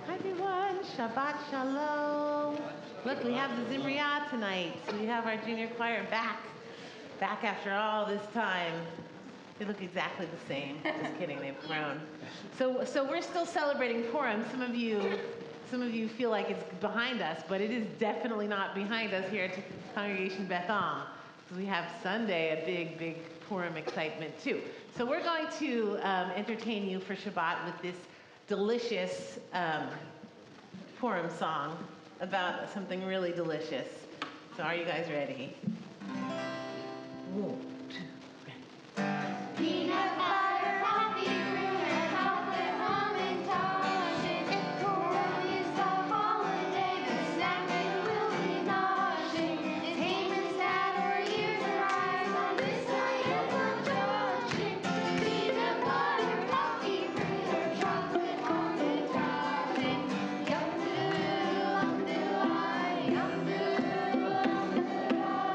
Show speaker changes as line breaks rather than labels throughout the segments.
Hi everyone, Shabbat Shalom. Look, we have the Zimriyah tonight. So we have our junior choir back after all this time. They look exactly the same. Just kidding, they've grown. So we're still celebrating Purim. Some of you feel like it's behind us, but it is definitely not behind us here at Congregation Beth Am. So we have Sunday, a big Purim excitement too. So we're going to entertain you for Shabbat with this delicious Purim song about something really delicious. So are you guys ready? 1, 2, ready.
Peanut butter, coffee, cream, and chocolate, rum and toshin. Purim is a holiday, the snack it will be noshing. It's Haman's dad or years arise on this night of conjunction. Peanut butter, coffee, cream, or chocolate, rum and toshin. Yum doodle, I, yum doodle, I.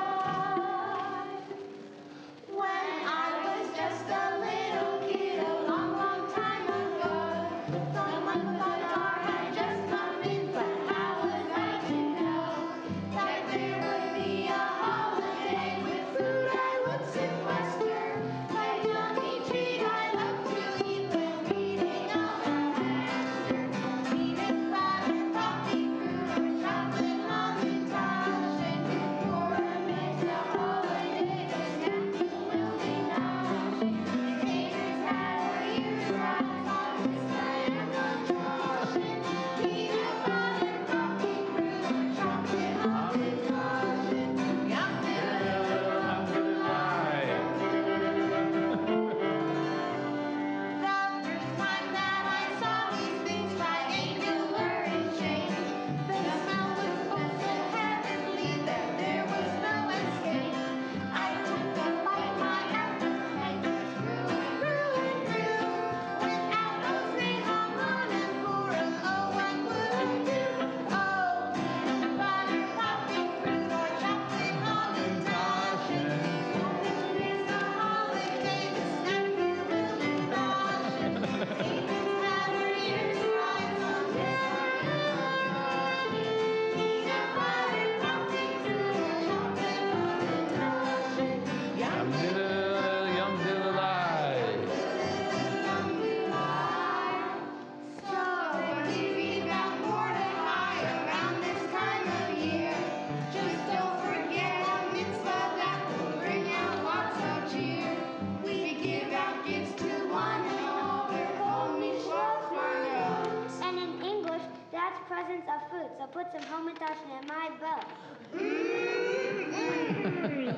presents of food, so put some hamantaschen in my bow.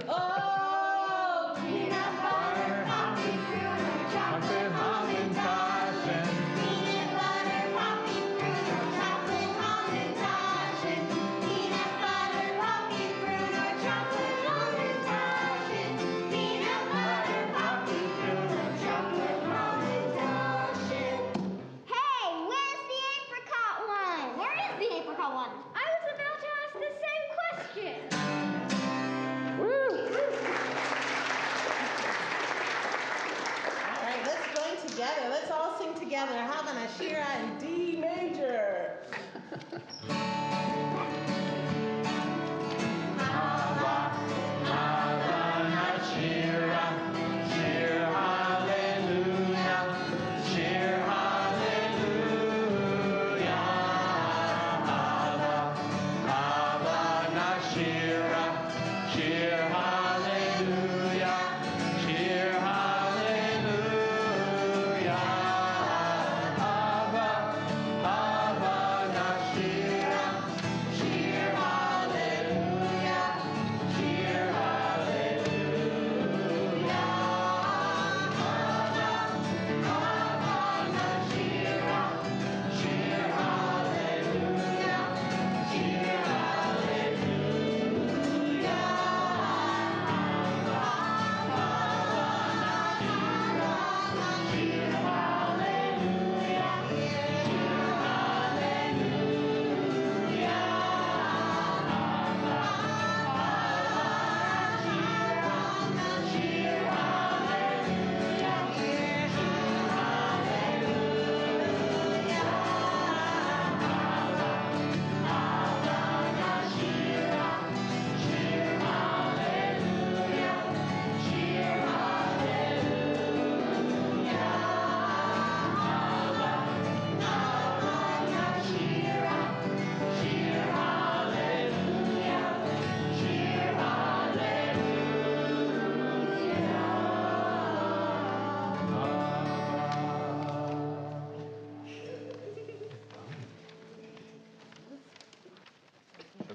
Oh, peanut butter, poppy fruit, or chocolate hamantaschen. Peanut butter, poppy fruit, or chocolate hamantaschen. Peanut butter, poppy fruit, or chocolate hamantaschen. Peanut butter, poppy fruit, or chocolate hamantaschen.
Hey, where's the apricot one? Where is the apricot one? I was about to ask the same question.
All right, let's join together. Let's all sing together. Havana Shira in D major.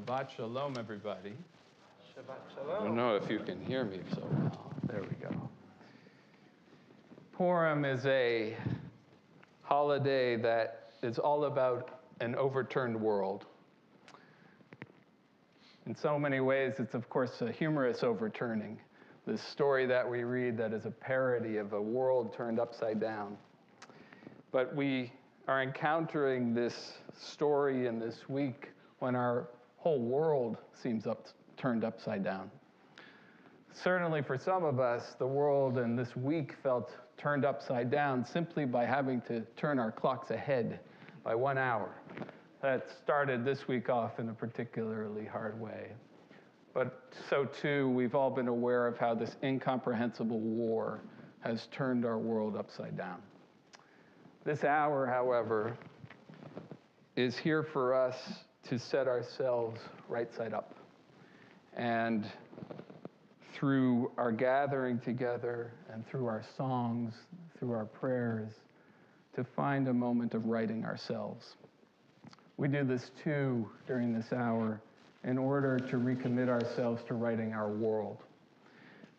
Shabbat Shalom, everybody.
Shabbat
I
Shalom.
don't know if you can hear me so well. There we go. Purim is a holiday that is all about an overturned world. In so many ways, it's of course a humorous overturning. This story that we read that is a parody of a world turned upside down. But we are encountering this story in this week when our whole world seems turned upside down. Certainly for some of us, the world in this week felt turned upside down simply by having to turn our clocks ahead by 1 hour. That started this week off in a particularly hard way. But so too, we've all been aware of how this incomprehensible war has turned our world upside down. This hour, however, is here for us to set ourselves right side up. And through our gathering together and through our songs, through our prayers, to find a moment of righting ourselves. We do this too during this hour in order to recommit ourselves to righting our world.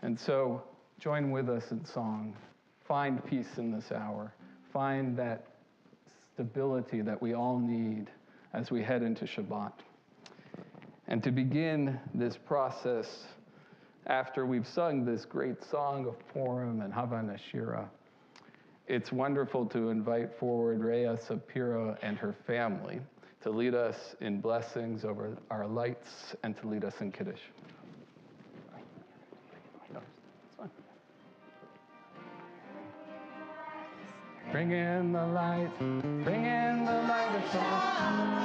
And so join with us in song. Find peace in this hour. Find that stability that we all need as we head into Shabbat. And to begin this process, after we've sung this great song of Purim and Havana Shira, it's wonderful to invite forward Rhea Sapira and her family to lead us in blessings over our lights and to lead us in Kiddush. Bring in the light of Shabbat.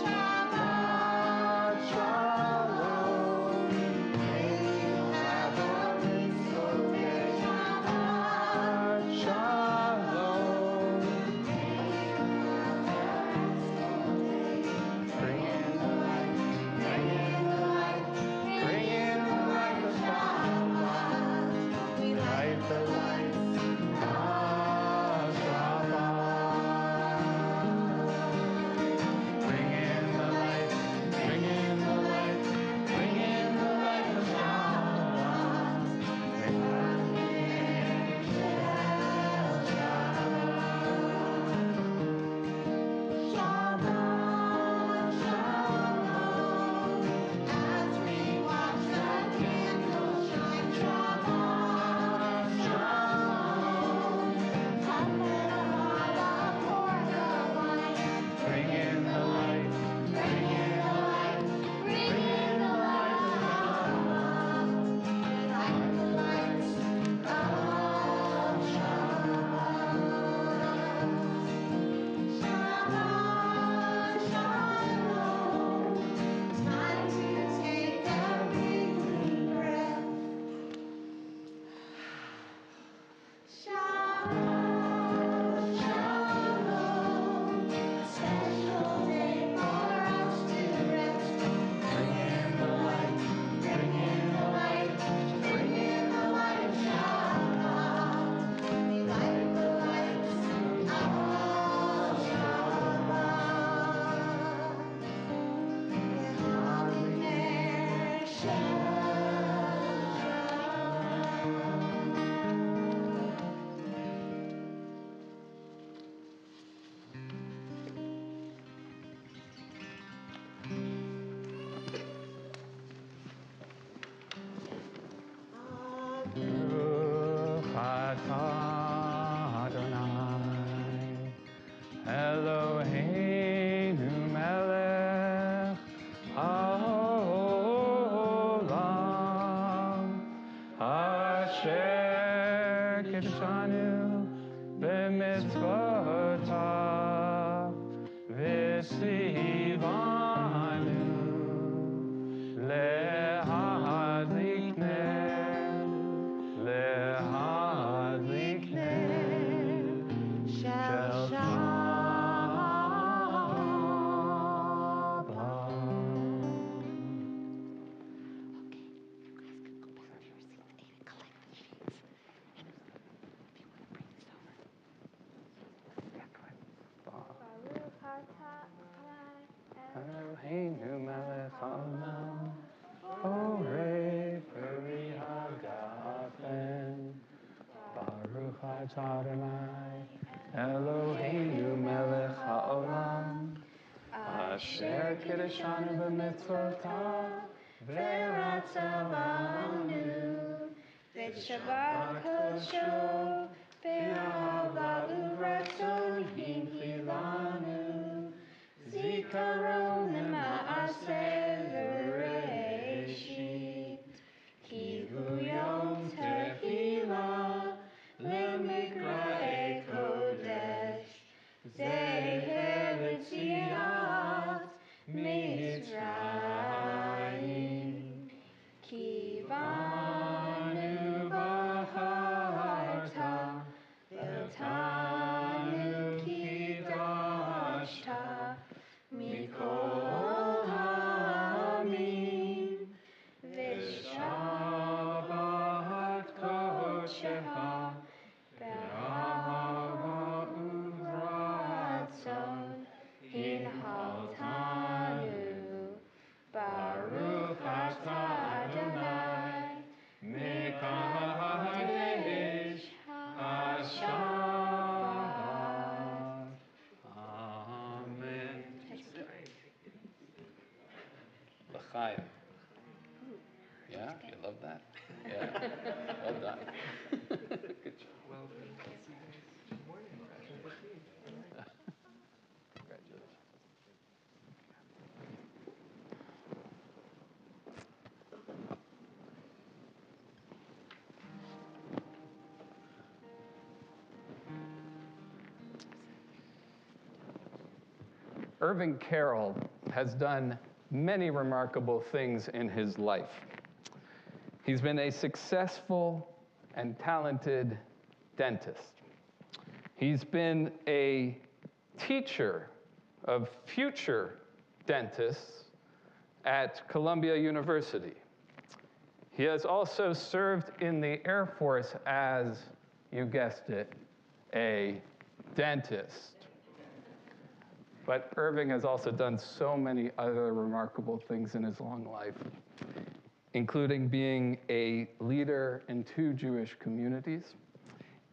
Shabbat shalom, may you have a Baruch atah Adonai, Eloheinu melech haolam, asher kiddushanu b'mitzvotav v'tzivanu lehadlik
Shel
Eloheinu melech haolam, Borei peri hagafen. Baruch atah Adonai, Eloheinu melech haolam, asher kiddushanu b'mitzvotav v'ratzah banu
V'shabbat kosho, v'ahava u'ratzon hinchi lanu, zikaron lema'aseh v'reishit, ki hu yom tehilah lemikra'e kodesh, zeher l'tziat Mitzrayim, ki banu baharta, v'tanu kidashta, mikol ha'amim, v'shabbat kodsheha, be'ahava u'ratzon, hinhaltanu. Baruch atah Adonai, Mekadesh HaShabbat.
Amen. L'chaim. Yeah, you love that? Yeah, well done. Good job. Well, congratulations. Irving Carroll has done many remarkable things in his life. He's been a successful and talented dentist. He's been a teacher of future dentists at Columbia University. He has also served in the Air Force as, you guessed it, a dentist. But Irving has also done so many other remarkable things in his long life, including being a leader in 2 Jewish communities.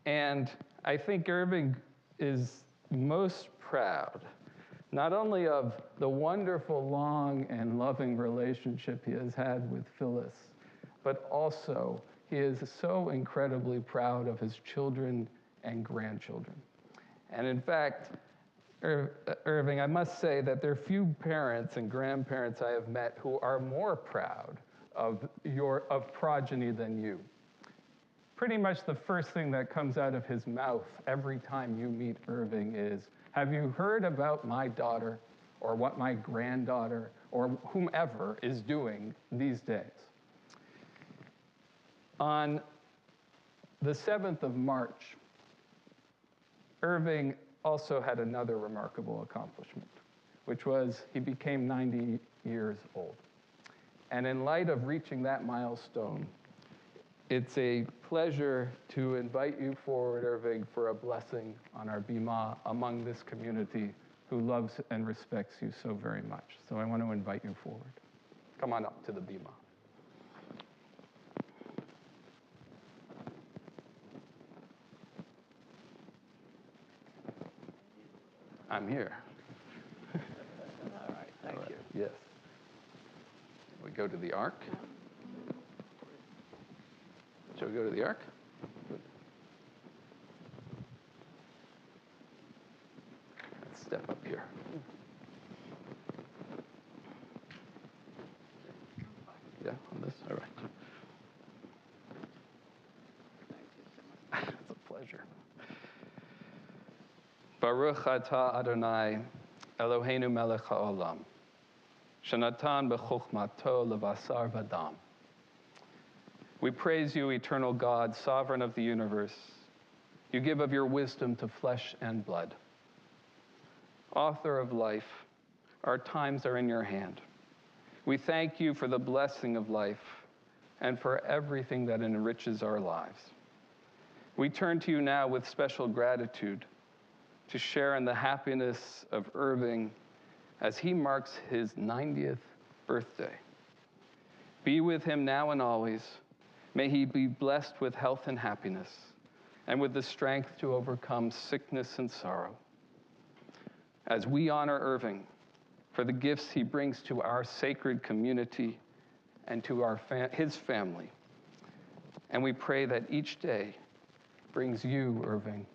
And I think Irving is most proud, not only of the wonderful, long, and loving relationship he has had with Phyllis, but also he is so incredibly proud of his children and grandchildren. And in fact, Irving, I must say that there are few parents and grandparents I have met who are more proud of progeny than you. Pretty much the first thing that comes out of his mouth every time you meet Irving is, have you heard about my daughter or what my granddaughter or whomever is doing these days? On the 7th of March, Irving also had another remarkable accomplishment, which was he became 90 years old. And in light of reaching that milestone, it's a pleasure to invite you forward, Irving, for a blessing on our bima among this community who loves and respects you so very much. So I want to invite you forward. Come on up to the bima. I'm here.
All right, thank you.
Yes. We go to the ark. Shall we go to the ark? Good. Let's step up here. Yeah, on this? All right. It's a pleasure. Baruch atah Adonai, Eloheinu melech haolam, shenatan b'chokhmato levasar v'dam. We praise you, eternal God, sovereign of the universe. You give of your wisdom to flesh and blood. Author of life, our times are in your hand. We thank you for the blessing of life and for everything that enriches our lives. We turn to you now with special gratitude to share in the happiness of Irving as he marks his 90th birthday. Be with him now and always. May he be blessed with health and happiness and with the strength to overcome sickness and sorrow. As we honor Irving for the gifts he brings to our sacred community and to his family, and we pray that each day brings you, Irving,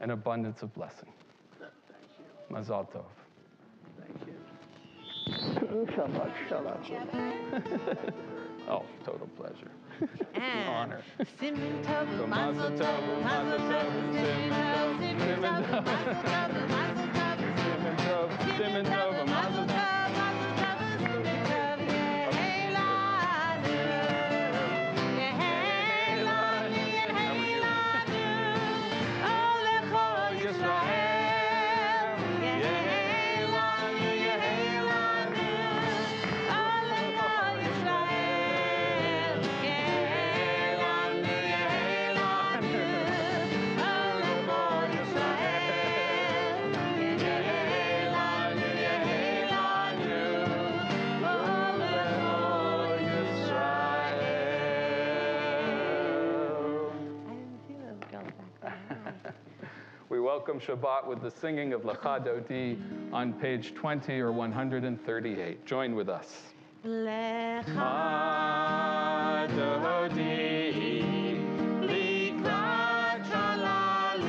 an abundance of blessing.
Thank you.
Mazal tov.
Thank you. Shabbat shalom.
Oh, total pleasure.
And
honor.
Siman tov, mazel tov,
Mazel
mazel
tov,
tov, siman tov, mazel tov, mazel tov,
Siman tov,
siman tov, mazel tov, mazel tov, siman tov, yehelanu, yehelanu, yehelanu, olecho Yisrael, yehelanu, yehelanu, olecho Yisrael, yehelanu, yehelanu, olecho Yisrael, yehelanu, yehelanu, olecho Yisrael. I didn't see those girls back there.
We welcome Shabbat with the singing of Lecha Dodi on page 20 or 138. Join with us.
Lecha
Dodi,
likrat shala,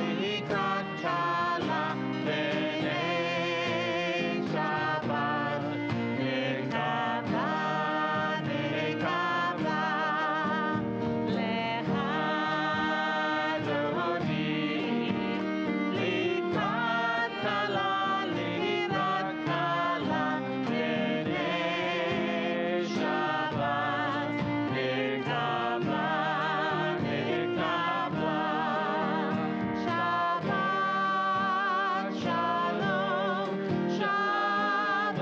b'nei Shabbat, nekabla, nekabla. Lecha Dodi, likrat kala, b'nei Shabbat, nekabla, nekabla. Shabbat shalom, Shabbat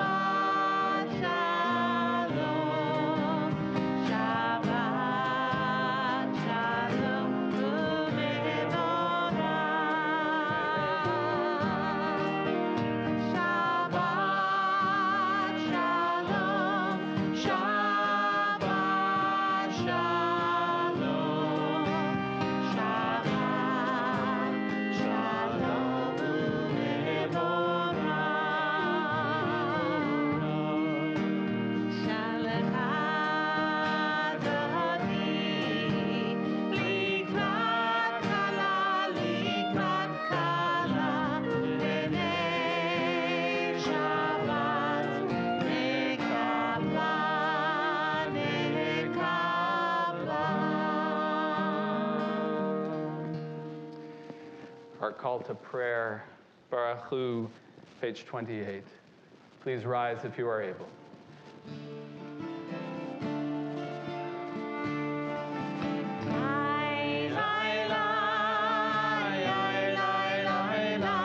shalom, Shabbat shalom, u'mevorach. Shabbat shalom, Shabbat shalom, Shabbat shalom, u'mevorach. Shalecha Dodi, likrat kala, b'nei Shabbat, nekabla, nekabla.
Our call to prayer, Baruchu, page 28. Please rise if you are able.
Lai, lai, lai, lai, lai, lai, lai.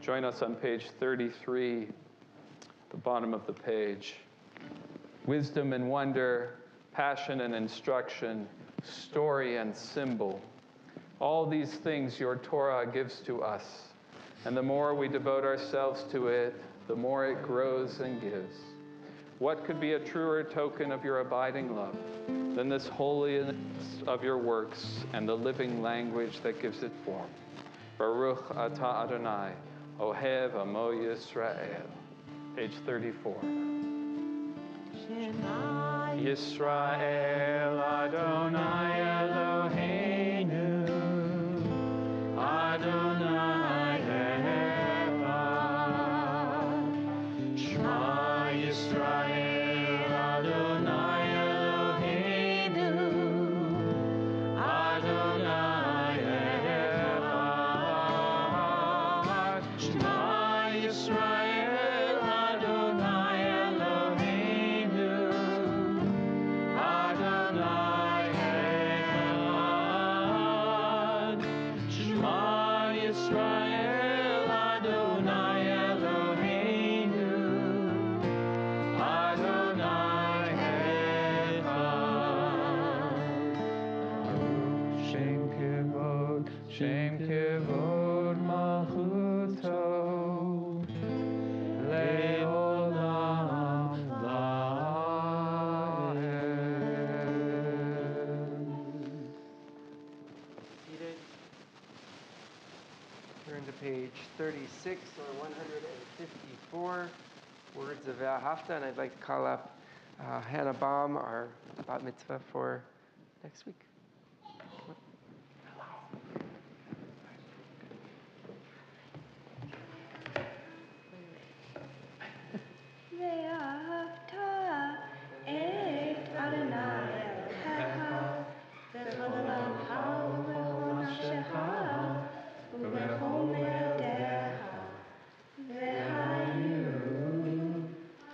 Join us on page 33, the bottom of the page. Wisdom and wonder, passion and instruction, story and symbol. All these things your Torah gives to us. And the more we devote ourselves to it, the more it grows and gives. What could be a truer token of your abiding love than this holiness of your works and the living language that gives it form? Baruch atah Adonai, Ohev Amo Yisrael. Page 34.
Shema
Yisrael Adonai Eloheinu, Adonai Echad. Shema Yisrael Adonai Eloheinu, Adonai Echad. Shema Yisrael Adonai Eloheinu, Adonai Echad. Shema Yisrael Adonai Eloheinu, Adonai Echad. Shem kevod malchuto, le'olam la'ed.
Seated. Turn to page 36 or 154, words of V'ahavta, and I'd like to call up Hannah Baum, our bat mitzvah for next week.
Ve'ahavta et Adonai Elohecha b'chol levavecha u'b'chol nafshecha u'b'chol me'odecha v'hayu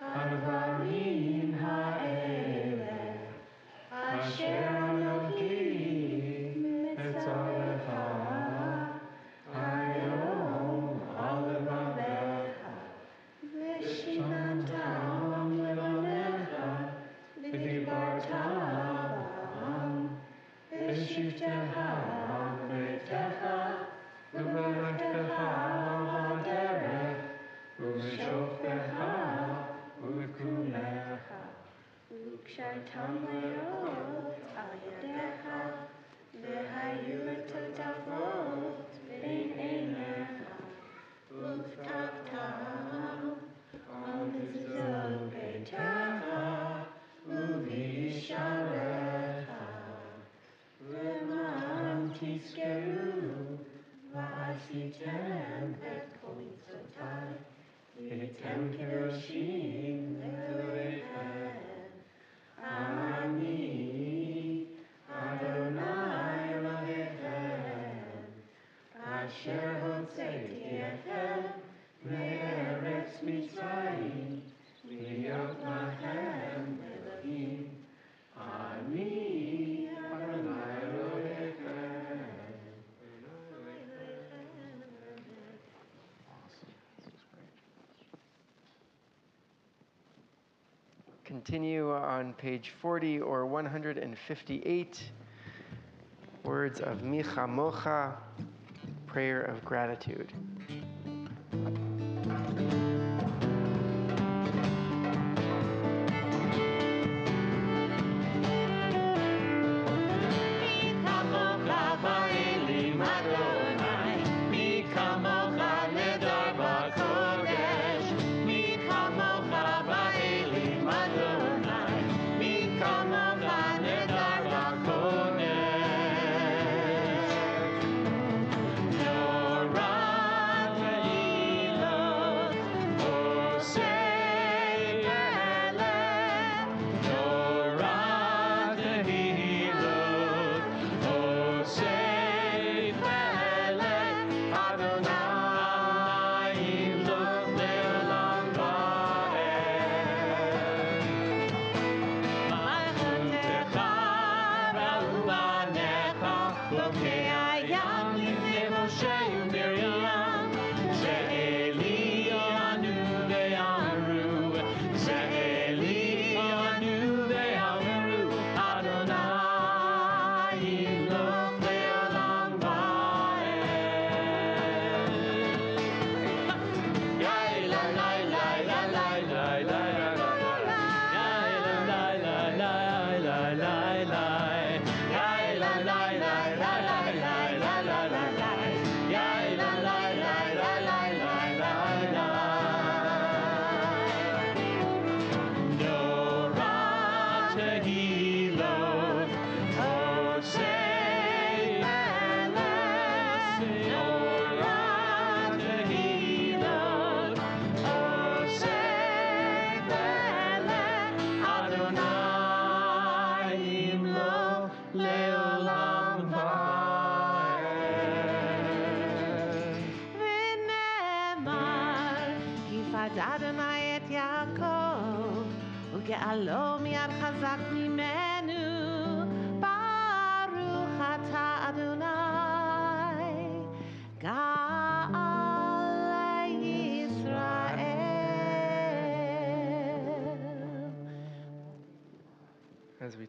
hadvarim ha'eleh asher Anochi mitzavecha hayom al levavecha v'shinantam levanecha v'dibartam v'shivtecha v'beitecha v'belechtecha b'derech v'b'shoftecha v'b'kunecha v'kshartam le'ot al yadecha v'hayu totafot b'nein einecha v'uftavtam al mizuzot beitecha u'v'yisharecha v'man tizkeru v'asitem et kol mitzvotai v'hitem kedoshim le'elohechem. Ani Adonai Elohechem asher hotzeiti etchem me'eretz Mitzrayim liot lachem Elohim. Ani Adonai Elohechem.
Continue on page 40 or 158, words of Micha Mocha, prayer of gratitude.
Adonai
Adonai et Yaakov, uga'alo mi'ad chazak mimenu. Baruch atah Adonai, Ga'al Yisrael.
As we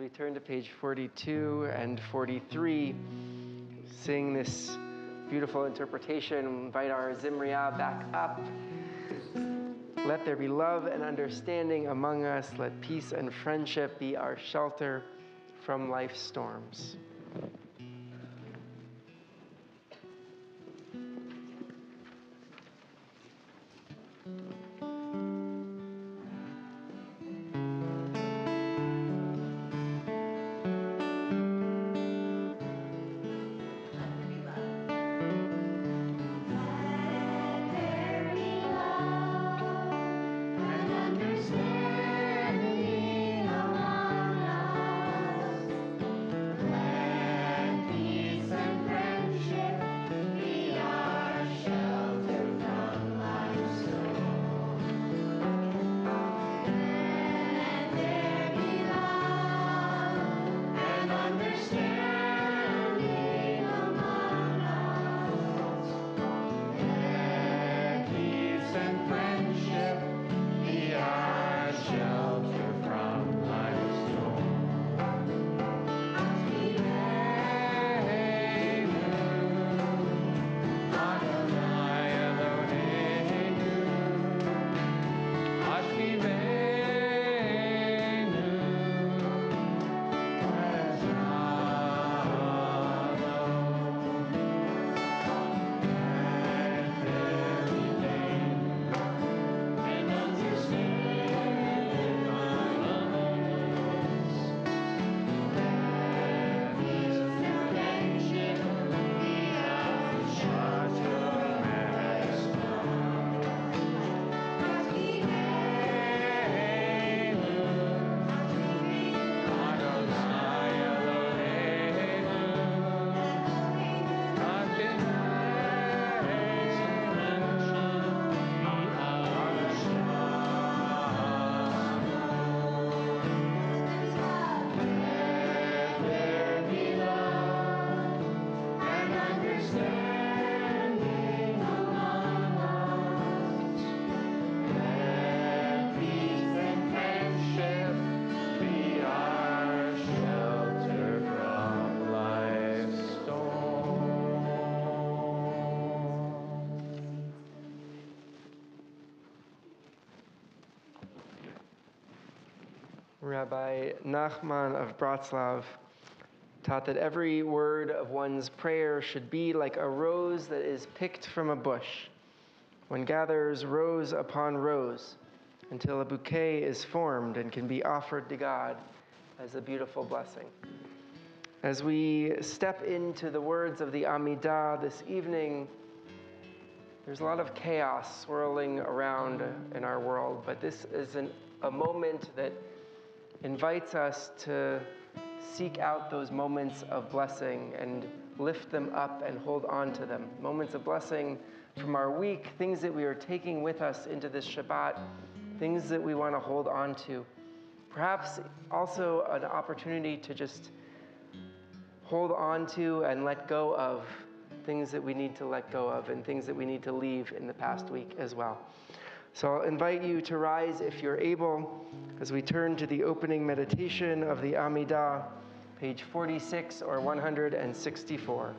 turn to page 42 and 43, sing this beautiful interpretation, invite our Zimriah back up. Let there be love and understanding among us. Let peace and friendship be our shelter from life's storms. Rabbi Nachman of Bratslav taught that every word of one's prayer should be like a rose that is picked from a bush. One gathers rose upon rose until a bouquet is formed and can be offered to God as a beautiful blessing. As we step into the words of the Amidah this evening, there's a lot of chaos swirling around in our world, but this is a moment that invites us to seek out those moments of blessing and lift them up and hold on to them. Moments of blessing from our week, things that we are taking with us into this Shabbat, things that we want to hold on to. Perhaps also an opportunity to just hold on to and let go of things that we need to let go of and things that we need to leave in the past week as well. So I'll invite you to rise if you're able as we turn to the opening meditation of the Amidah, page 46 or 164.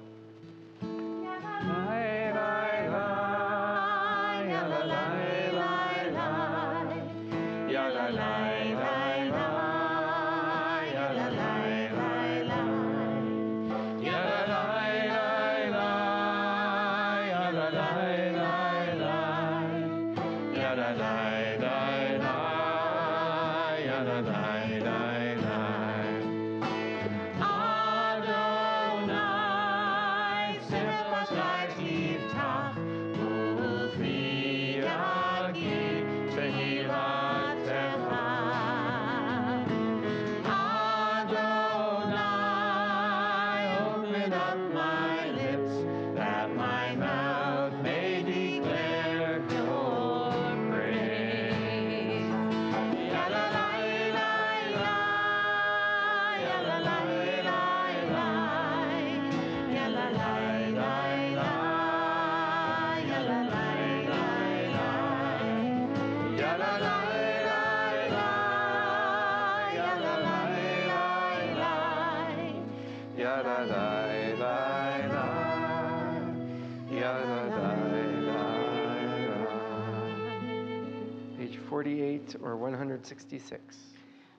148 or 166.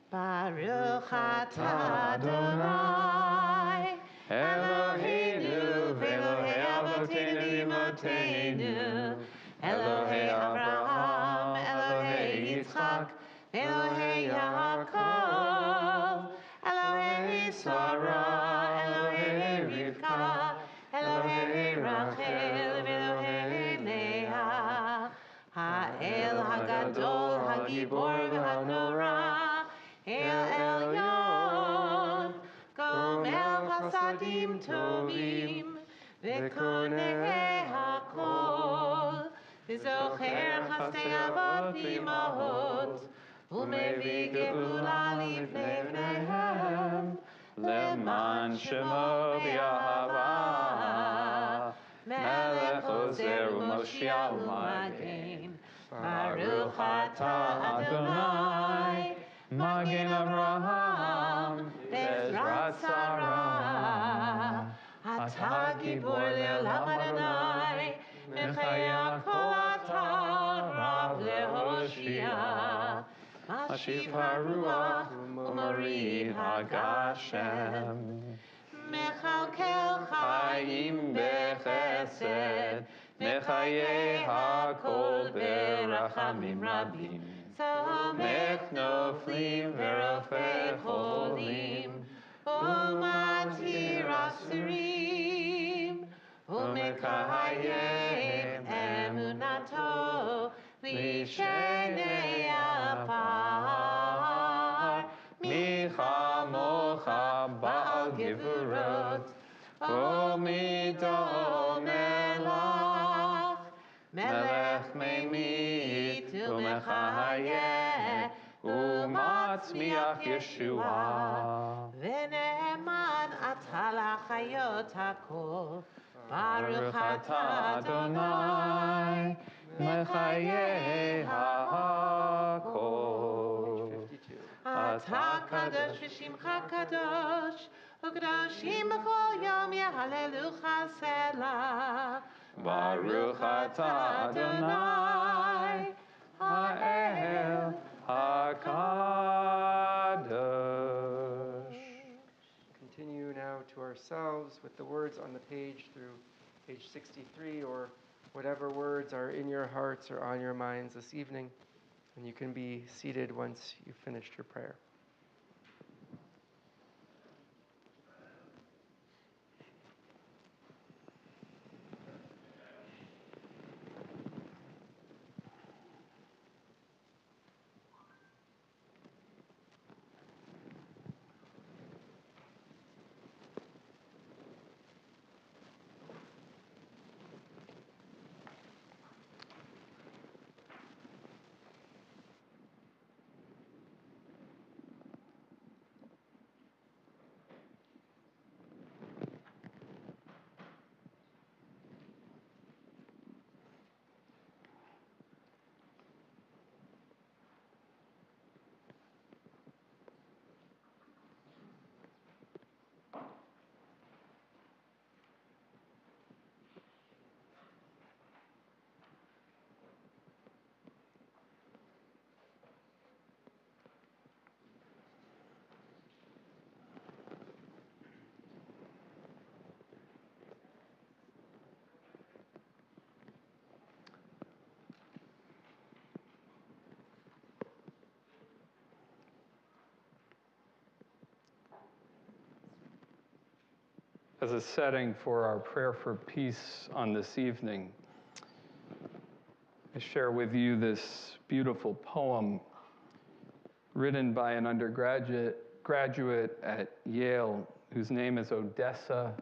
Baruch atah Adonai, Eloheinu v'Elohei Avoteinu v'Imoteinu, Elohei Avraham, Elohei Yitzchak, Elohei Yaakov, Elohei Sarah, Elohei Rivka, Elohei Rachel, Elohei Leah, Ha'el Hagadol, Hagibor v'Hanora, El Elyon, Gomel Chasadim Tovim, V'Koneh HaKol, V'Zocher Chasdei Avot V'Imahot, U'Mevi Geula Lifnei Pneihem, Leman Shemo B'Yahava, Melech Ozer U'Moshiach U'Magen, Baruch atah Adonai, Magen Avraham, Bezrat Sarah, Atah Gibor Le'olam Adonai, Mechaya Kol Atah Rav Lehoshia, Mashiv HaRuach U'Morid HaGashem, Mechalkel Chaim Bechesed, Mechaye HaKol Berachamim Rabim, Somech Noflim Verofei Cholim, Umatir Asurim, Umekayem Emunato, Lishenei Afar, Micha Mocha Baal Gevurot, Omido Melach, Melech Memit Umechayeh, Umatzmiach Yeshua, V'ne'eman atah lachayot hakol, Baruch atah Adonai, Mechayeh hakol.
52.
Atah kadosh v'shimcha kadosh, u'kadoshim b'chol yom yehalelucha selah. Baruch atah Adonai, ha'el hakadosh.
Continue now to ourselves with the words on the page through page 63, or whatever words are in your hearts or on your minds this evening. And you can be seated once you've finished your prayer.
As a setting for our prayer for peace on this evening, I share with you this beautiful poem written by an graduate at Yale whose name is Odessa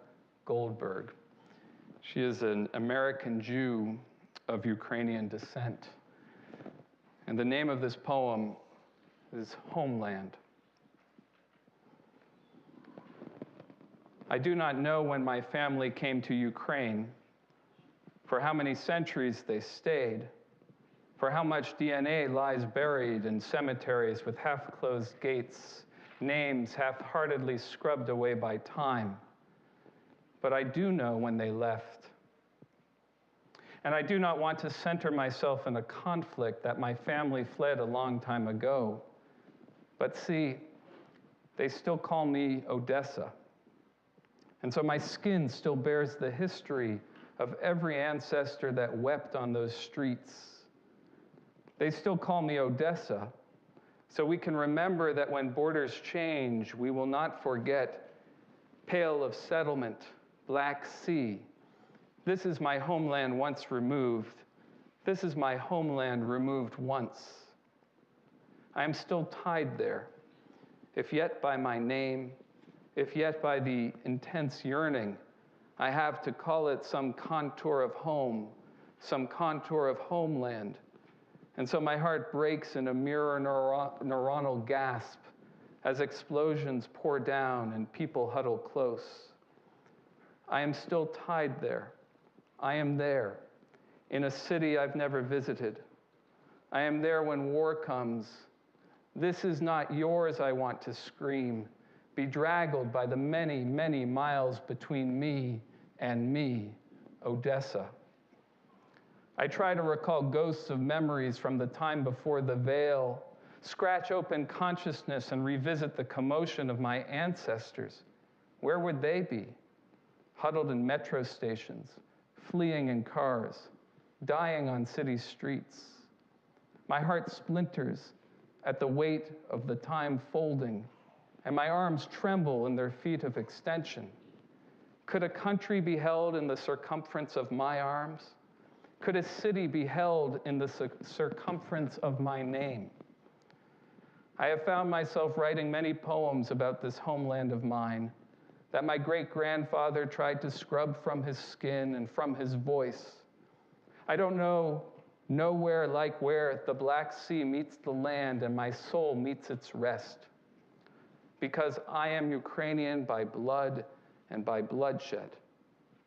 Goldberg. She is an American Jew of Ukrainian descent. And the name of this poem is Homeland. I do not know when my family came to Ukraine, for how many centuries they stayed, for how much DNA lies buried in cemeteries with half-closed gates, names half-heartedly scrubbed away by time. But I do know when they left. And I do not want to center myself in a conflict that my family fled a long time ago. But see, they still call me Odessa. And so my skin still bears the history of every ancestor that wept on those streets. They still call me Odessa, so we can remember that when borders change, we will not forget Pale of Settlement, Black Sea. This is my homeland once removed. This is my homeland removed once. I am still tied there, if yet by my name, if yet by the intense yearning I have to call it some contour of home, some contour of homeland. And so my heart breaks in a mirror neuronal gasp as explosions pour down and people huddle close. I am still tied there. I am there, in a city I've never visited. I am there when war comes. This is not yours, I want to scream, bedraggled by the many, many miles between me and me, Odessa. I try to recall ghosts of memories from the time before the veil, scratch open consciousness and revisit the commotion of my ancestors. Where would they be? Huddled in metro stations, fleeing in cars, dying on city streets. My heart splinters at the weight of the time folding, and my arms tremble in their feet of extension. Could a country be held in the circumference of my arms? Could a city be held in the circumference of my name? I have found myself writing many poems about this homeland of mine that my great-grandfather tried to scrub from his skin and from his voice. I don't know nowhere like where the Black Sea meets the land and my soul meets its rest. Because I am Ukrainian by blood and by bloodshed,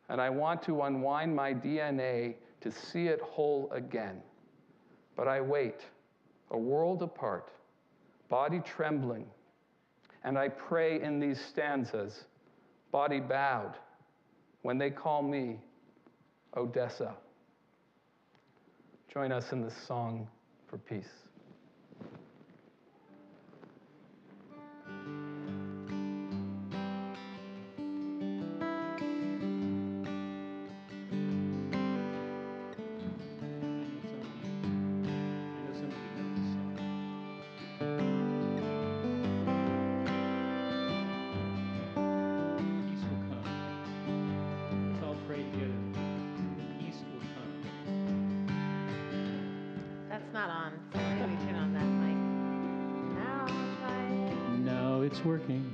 and I want to unwind my DNA to see it whole again. But I wait, a world apart, body trembling, and I pray in these stanzas, body bowed, when they call me Odessa. Join us in this song for peace.
That's not on, so maybe turn on that mic. Now I'll try it.
Now it's working.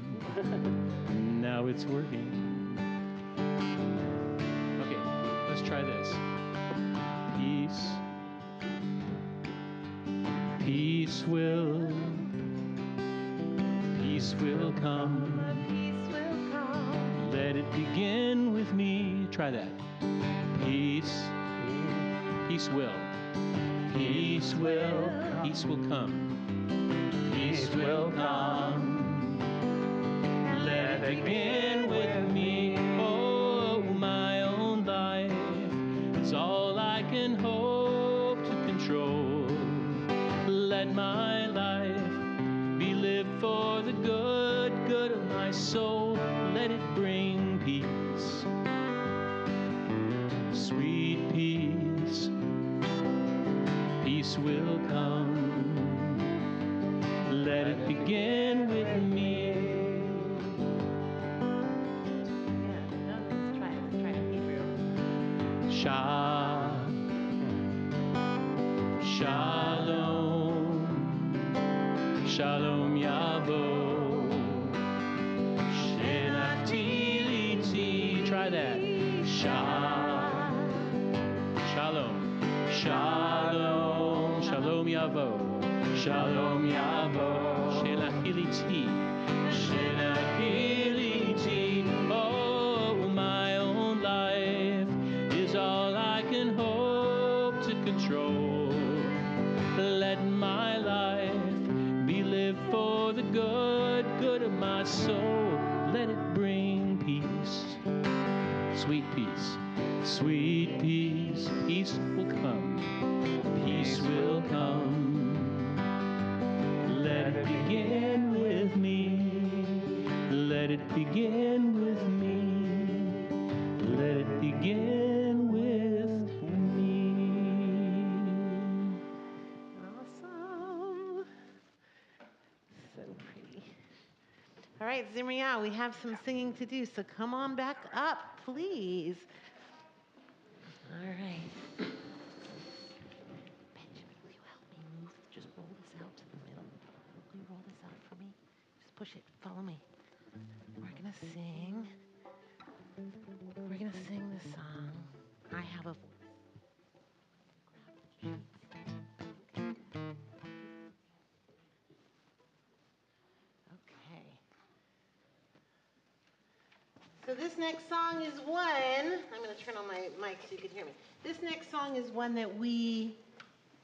Now it's working. Okay, let's try this. Peace. Peace will come.
Peace will come.
Let it begin with me. Try that. Peace will. Peace will come. Peace will come. Let it begin with me. Oh, my own life is all I can hope to control. Let my life be lived for the good of my soul. Let it bring peace, sweet peace. Peace will come. Let it begin with me.
Yeah, no, let's try it. Let's try it in Hebrew.
Shalom, shalom yavo, shenati liti. Try that. Shalom, shalom, shalom yavo, shalom yavo, shenahiliti, shenahiliti. Oh, my own life is all I can hope to control. Let my life be lived for the good of my soul. Let it bring peace, sweet peace, Sweet peace, peace will come, peace will come. Let it begin with me, let it begin with me, let it begin with me.
Awesome. So pretty. All right, Zimriah, we have some singing to do, so come on back up, please. All right. Benjamin, will you help me move? Just roll this out to the middle. Will you roll this out for me? Just push it. Follow me. We're going to sing. We're going to sing the song, I Have a Voice. Okay. So this next song is one, I'm going to turn on my mic so you can hear me. This next song is one that we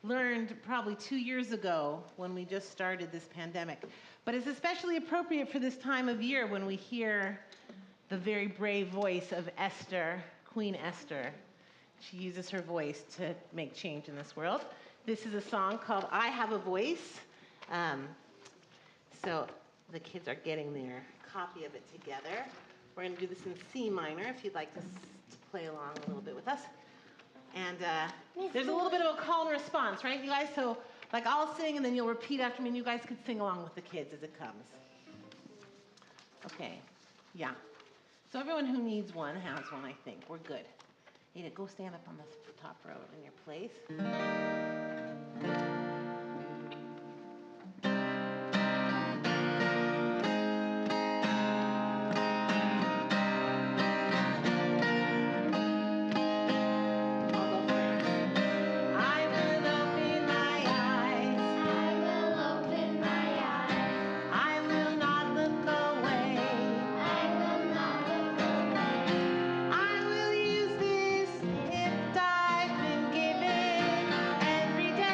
learned probably 2 years ago when we just started this pandemic. But it's especially appropriate for this time of year when we hear the very brave voice of Esther, Queen Esther. She uses her voice to make change in this world. This is a song called I Have a Voice. So the kids are getting their copy of it together. We're going to do this in C minor if you'd like to play along a little bit with us. And there's a little bit of a call and response, right, you guys? So, like, I'll sing and then you'll repeat after me and you guys could sing along with the kids as it comes. Okay, yeah. So everyone who needs one has one, I think. We're good. Ada, go stand up on the top row in your place.
Every day.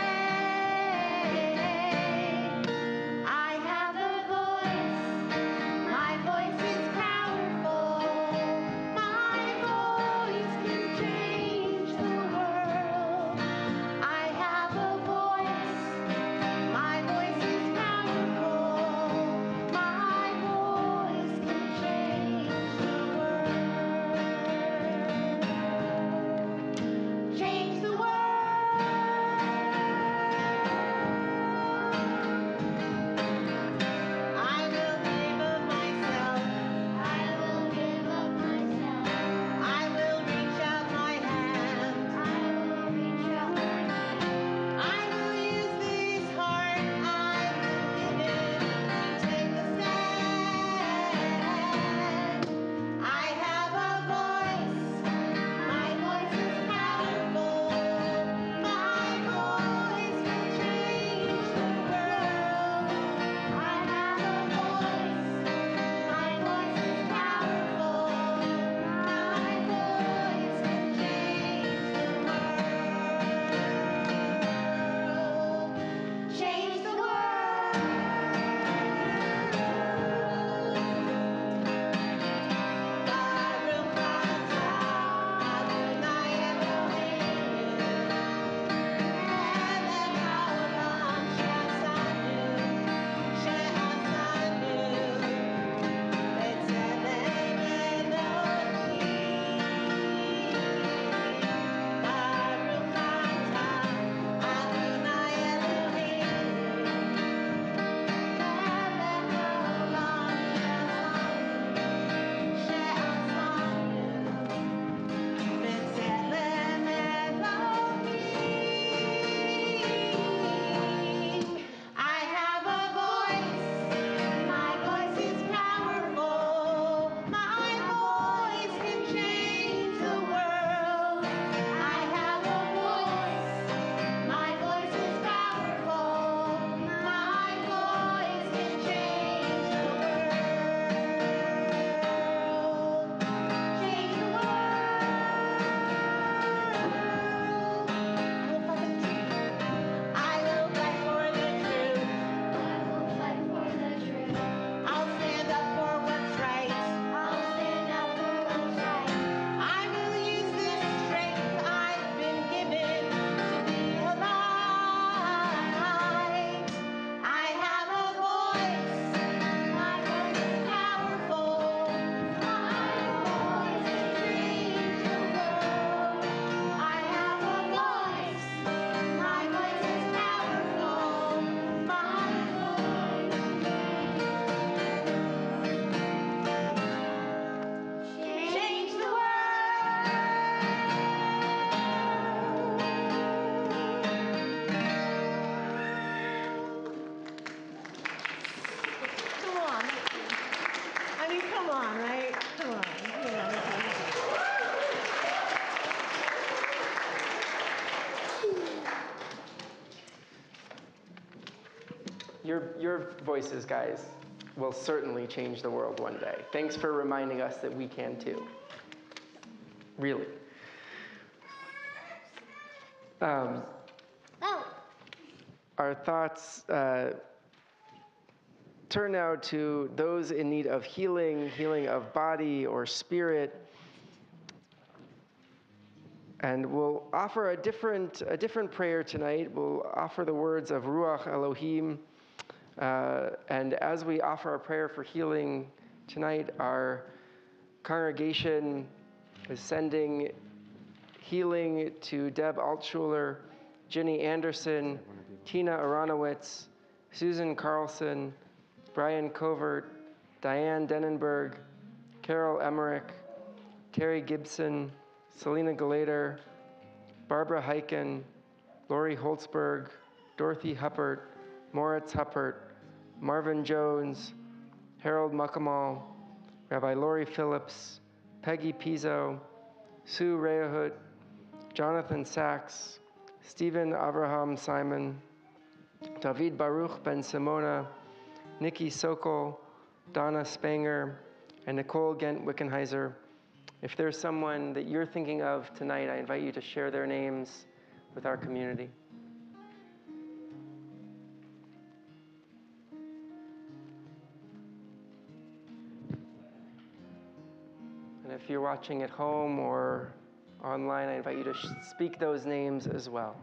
your voices, guys, will certainly change the world one day. Thanks for reminding us that we can too. Really. Our thoughts turn now to those in need of healing of body or spirit. And we'll offer a different prayer tonight. We'll offer the words of Ruach Elohim. And as we offer our prayer for healing tonight, our congregation is sending healing to Deb Altschuler, Ginny Anderson, Tina Aronowitz, Susan Carlson, Brian Covert, Diane Denenberg, Carol Emmerich, Terry Gibson, Selena Galater, Barbara Heiken, Lori Holtzberg, Dorothy Huppert, Moritz Huppert, Marvin Jones, Harold Muckamal, Rabbi Lori Phillips, Peggy Pizzo, Sue Rehut, Jonathan Sachs, Stephen Abraham Simon, David Baruch Ben Simona, Nikki Sokol, Donna Spanger, and Nicole Gent Wickenheiser. If there's someone that you're thinking of tonight, I invite you to share their names with our community. And if you're watching at home or online, I invite you to speak those names as well.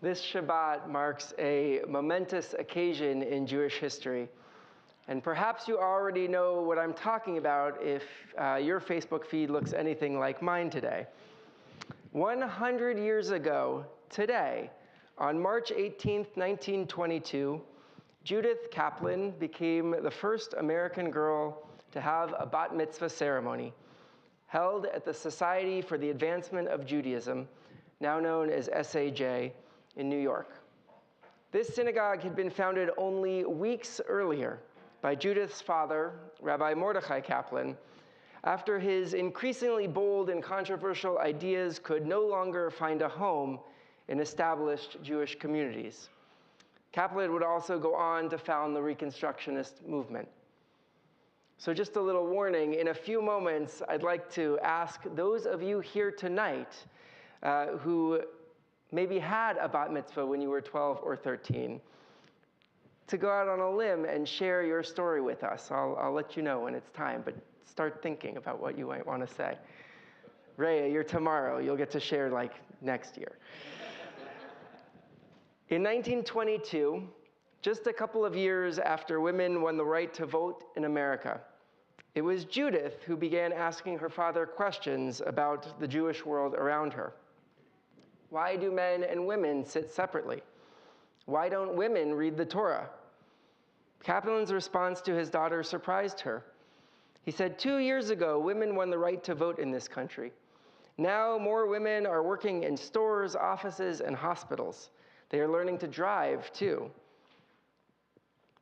This Shabbat marks a momentous occasion in Jewish history. And perhaps you already know what I'm talking about if your Facebook feed looks anything like mine today. 100 years ago today, on March 18th, 1922, Judith Kaplan became the first American girl to have a bat mitzvah ceremony, held at the Society for the Advancement of Judaism, now known as SAJ, in New York. This synagogue had been founded only weeks earlier by Judith's father, Rabbi Mordechai Kaplan, after his increasingly bold and controversial ideas could no longer find a home in established Jewish communities. Kaplan would also go on to found the Reconstructionist movement. So just a little warning, in a few moments, I'd like to ask those of you here tonight who maybe had a bat mitzvah when you were 12 or 13, to go out on a limb and share your story with us. I'll let you know when it's time, but start thinking about what you might want to say. Rhea, you're tomorrow. You'll get to share like next year. In 1922, just a couple of years after women won the right to vote in America, it was Judith who began asking her father questions about the Jewish world around her. Why do men and women sit separately? Why don't women read the Torah? Kaplan's response to his daughter surprised her. He said, 2 years ago, women won the right to vote in this country. Now more women are working in stores, offices, and hospitals. They are learning to drive, too.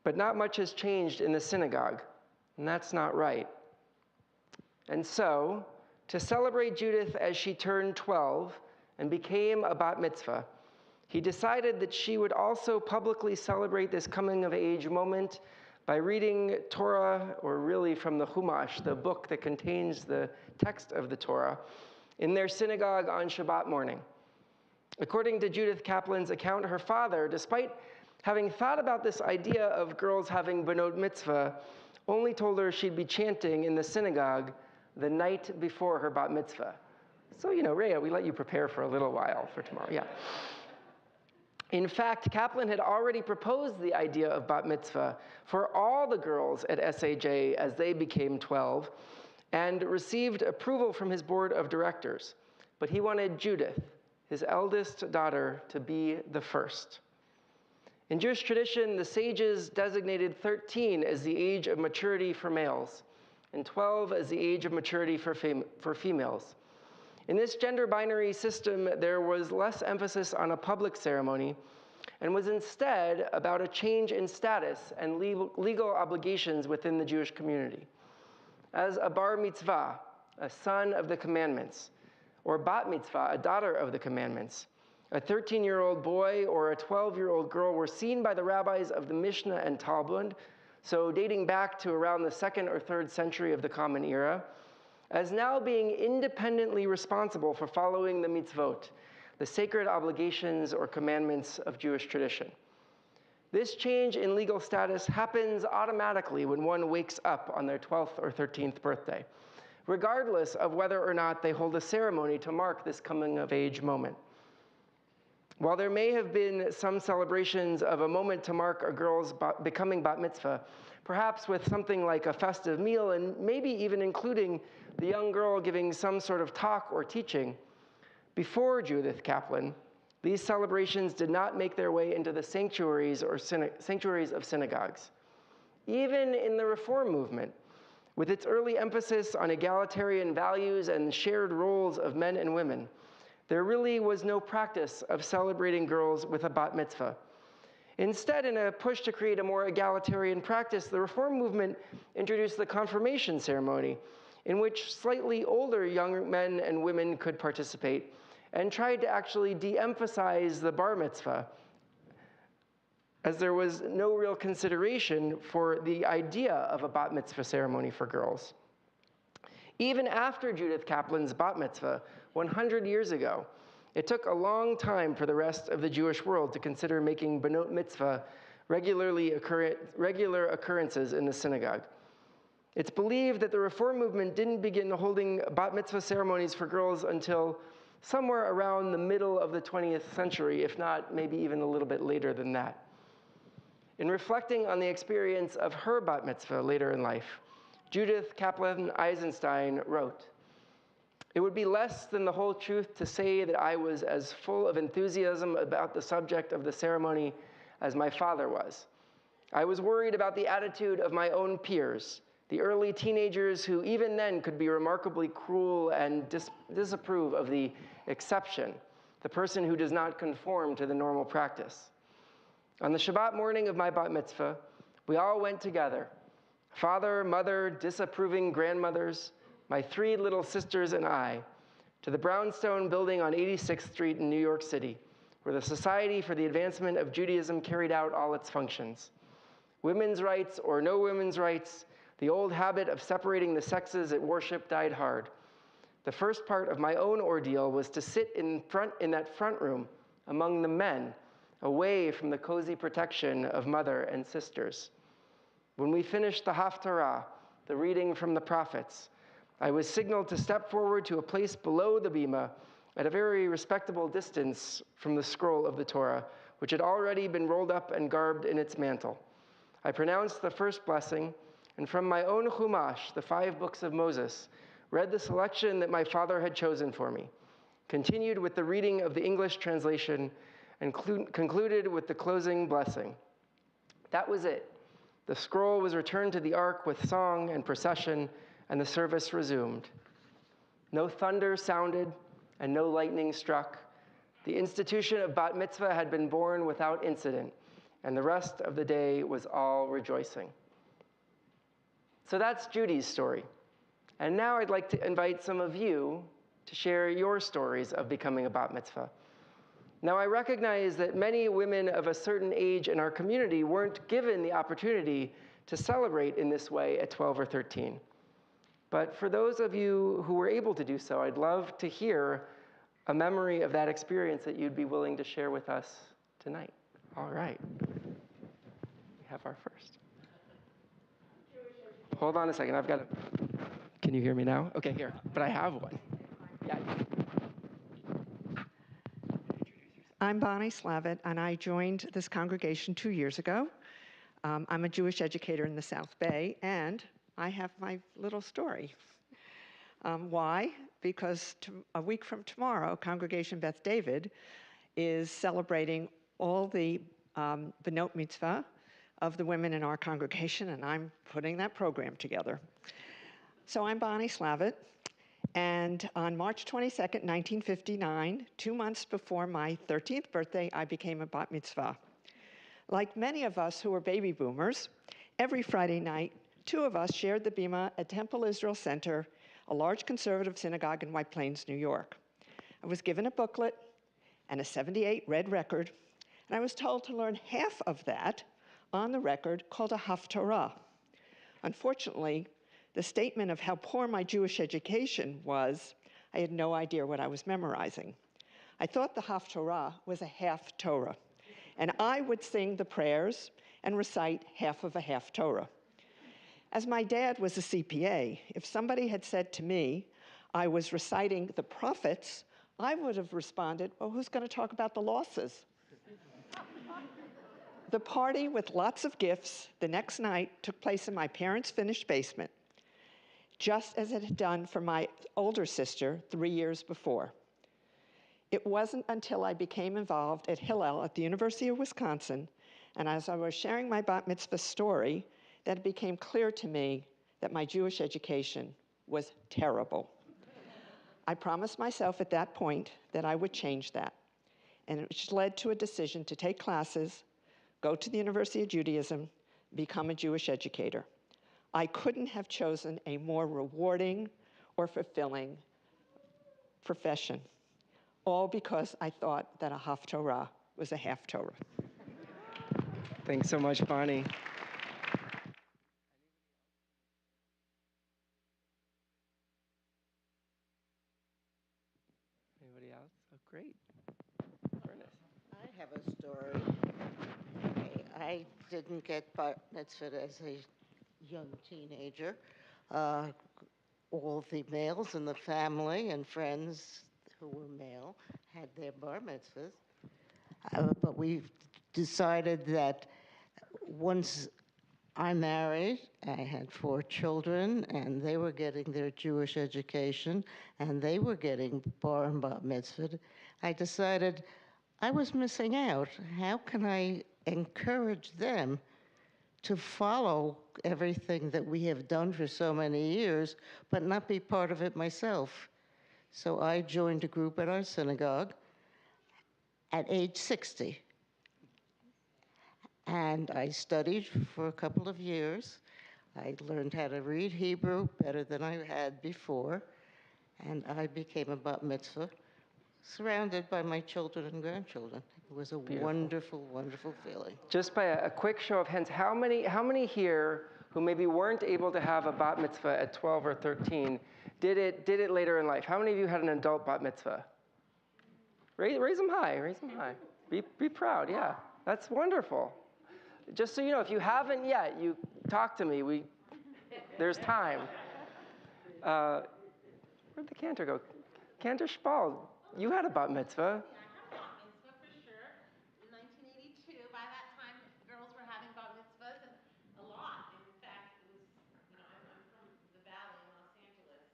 But not much has changed in the synagogue, and that's not right. And so, to celebrate Judith as she turned 12 and became a bat mitzvah, he decided that she would also publicly celebrate this coming-of-age moment by reading Torah, or really from the Chumash, the book that contains the text of the Torah, in their synagogue on Shabbat morning. According to Judith Kaplan's account, her father, despite having thought about this idea of girls having benot mitzvah, only told her she'd be chanting in the synagogue the night before her bat mitzvah. So, Rhea, we let you prepare for a little while for tomorrow, yeah. In fact, Kaplan had already proposed the idea of bat mitzvah for all the girls at SAJ as they became 12 and received approval from his board of directors. But he wanted Judith, his eldest daughter, to be the first. In Jewish tradition, the sages designated 13 as the age of maturity for males and 12 as the age of maturity for females. In this gender binary system, there was less emphasis on a public ceremony and was instead about a change in status and legal obligations within the Jewish community. As a bar mitzvah, a son of the commandments, or bat mitzvah, a daughter of the commandments, a 13-year-old boy or a 12-year-old girl were seen by the rabbis of the Mishnah and Talmud, so dating back to around the 2nd or 3rd century of the Common Era, as now being independently responsible for following the mitzvot, the sacred obligations or commandments of Jewish tradition. This change in legal status happens automatically when one wakes up on their 12th or 13th birthday, regardless of whether or not they hold a ceremony to mark this coming-of-age moment. While there may have been some celebrations of a moment to mark a girl's becoming bat mitzvah, perhaps with something like a festive meal and maybe even including the young girl giving some sort of talk or teaching, before Judith Kaplan, these celebrations did not make their way into the sanctuaries of synagogues. Even in the Reform movement, with its early emphasis on egalitarian values and shared roles of men and women, there really was no practice of celebrating girls with a bat mitzvah. Instead, in a push to create a more egalitarian practice, the Reform movement introduced the confirmation ceremony, in which slightly older young men and women could participate, and tried to actually de-emphasize the bar mitzvah, as there was no real consideration for the idea of a bat mitzvah ceremony for girls. Even after Judith Kaplan's bat mitzvah, 100 years ago, it took a long time for the rest of the Jewish world to consider making benot mitzvah regular occurrences in the synagogue. It's believed that the Reform movement didn't begin holding bat mitzvah ceremonies for girls until somewhere around the middle of the 20th century, if not maybe even a little bit later than that. In reflecting on the experience of her bat mitzvah later in life, Judith Kaplan Eisenstein wrote, "It would be less than the whole truth to say that I was as full of enthusiasm about the subject of the ceremony as my father was. I was worried about the attitude of my own peers, the early teenagers who even then could be remarkably cruel and disapprove of the exception, the person who does not conform to the normal practice. On the Shabbat morning of my bat mitzvah, we all went together, father, mother, disapproving grandmothers, my 3 little sisters and I, to the brownstone building on 86th Street in New York City, where the Society for the Advancement of Judaism carried out all its functions. Women's rights or no women's rights, the old habit of separating the sexes at worship died hard. The first part of my own ordeal was to sit in that front room among the men, away from the cozy protection of mother and sisters. When we finished the Haftarah, the reading from the prophets, I was signaled to step forward to a place below the bima at a very respectable distance from the scroll of the Torah, which had already been rolled up and garbed in its mantle. I pronounced the first blessing, and from my own Chumash, the 5 books of Moses, read the selection that my father had chosen for me, continued with the reading of the English translation, and concluded with the closing blessing. That was it. The scroll was returned to the ark with song and procession, and the service resumed. No thunder sounded, and no lightning struck. The institution of bat mitzvah had been born without incident, and the rest of the day was all rejoicing. So that's Judy's story. And now I'd like to invite some of you to share your stories of becoming a bat mitzvah. Now, I recognize that many women of a certain age in our community weren't given the opportunity to celebrate in this way at 12 or 13. But for those of you who were able to do so, I'd love to hear a memory of that experience that you'd be willing to share with us tonight. All right. We have our first. Hold on a second. I've got to. Can you hear me now? Okay, here. But I have one. Yeah.
I'm Bonnie Slavitt, and I joined this congregation 2 years ago. I'm a Jewish educator in the South Bay, and I have my little story. Why? Because a week from tomorrow, Congregation Beth David is celebrating all the Benot Mitzvah of the women in our congregation, and I'm putting that program together. So I'm Bonnie Slavitt, and on March 22nd, 1959, 2 months before my 13th birthday, I became a bat mitzvah. Like many of us who were baby boomers, every Friday night, 2 of us shared the bima at Temple Israel Center, a large conservative synagogue in White Plains, New York. I was given a booklet and a 78 red record, and I was told to learn half of that on the record called a Haftarah. Unfortunately, the statement of how poor my Jewish education was, I had no idea what I was memorizing. I thought the Haftarah was a half Torah, and I would sing the prayers and recite half of a half Torah. As my dad was a CPA, if somebody had said to me I was reciting the prophets, I would have responded, well, who's going to talk about the losses? The party with lots of gifts the next night took place in my parents' finished basement, just as it had done for my older sister 3 years before. It wasn't until I became involved at Hillel at the University of Wisconsin, and as I was sharing my bat mitzvah story, that it became clear to me that my Jewish education was terrible. I promised myself at that point that I would change that, and it led to a decision to take classes, go to the University of Judaism, become a Jewish educator. I couldn't have chosen a more rewarding or fulfilling profession, all because I thought that a Haftarah was a half Torah.
Thanks so much, Bonnie. Anybody else? Oh, great.
I have a story. I didn't get bar mitzvah as a young teenager. All the males in the family and friends who were male had their bar mitzvahs. But we decided that once I married, I had 4 children, and they were getting their Jewish education, and they were getting bar and bat mitzvah. I decided I was missing out. How can I encourage them to follow everything that we have done for so many years, but not be part of it myself? So I joined a group at our synagogue at age 60. And I studied for a couple of years. I learned how to read Hebrew better than I had before, and I became a bat mitzvah, surrounded by my children and grandchildren. It was a wonderful, wonderful feeling.
Just by a quick show of hands, how many here who maybe weren't able to have a bat mitzvah at 12 or 13 did it later in life? How many of you had an adult bat mitzvah? Raise them high, raise them high. Be proud, yeah. That's wonderful. Just so you know, if you haven't yet, you talk to me. There's time. Where'd the cantor go? Cantor Spall, you had a bat mitzvah.
Bat mitzvah for sure. In 1982, by that time, girls were having bat mitzvahs, and a lot. And in fact, it was, I'm from the Valley in Los Angeles.